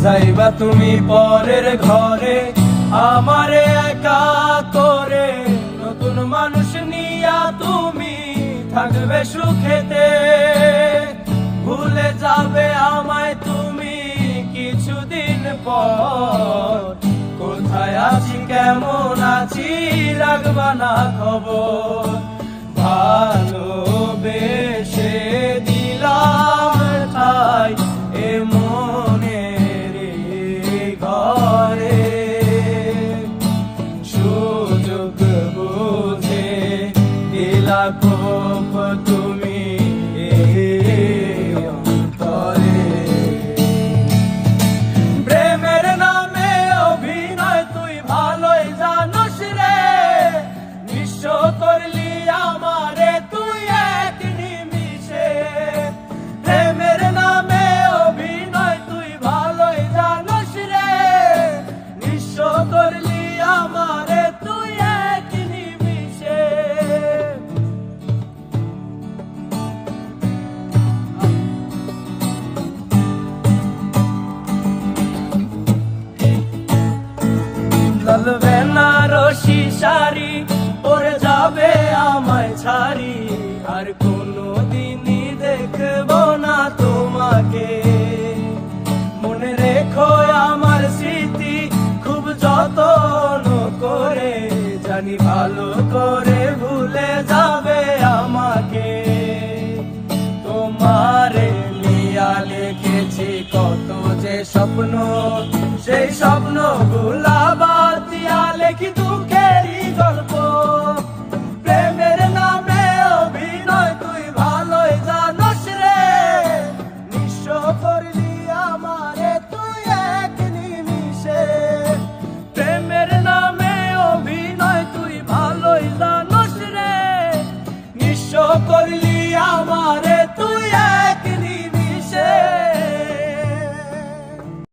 যাইবা তুমি পরের ঘরে আমারে একা করে, নতুন মানুষ নিয়া তুমি থাকবে সুখেতে। ভুলে যাবে আমায় তুমি কিছুদিন পর, কোথায় আছি কেমন আছি রাখবা না খবর। ভালোবেসে দিলাম ঠাই এ মনের ঘরে, সুযোগ বুঝে দিলা কোপ তুমি অন্তরে। প্রেমের নামে অভিনয় তুই ভালোই জানোস রে, নিঃস্ব করলি আমারে তুই এক নিমিষে। প্রেমের নামে অভিনয় তুই ভালোই জানোস রে, নিঃস্ব করলি আমারে তুই এক নিমিষে। লাল বেনারসি শাড়ি পরে যাবে আমায় ছাড়ি, আর কোনো দিনই দেখবো না তোমাকে। মনে রেখো আমার স্মৃতি খুব যত্ন করে, জানি ভালো করে ভুলে যাবে আমাকে। তোমারে নিয়া লিখেছি কত যে স্বপ্ন, সেই স্বপ্ন গুলা বাদ দিয়া লেখি তুমি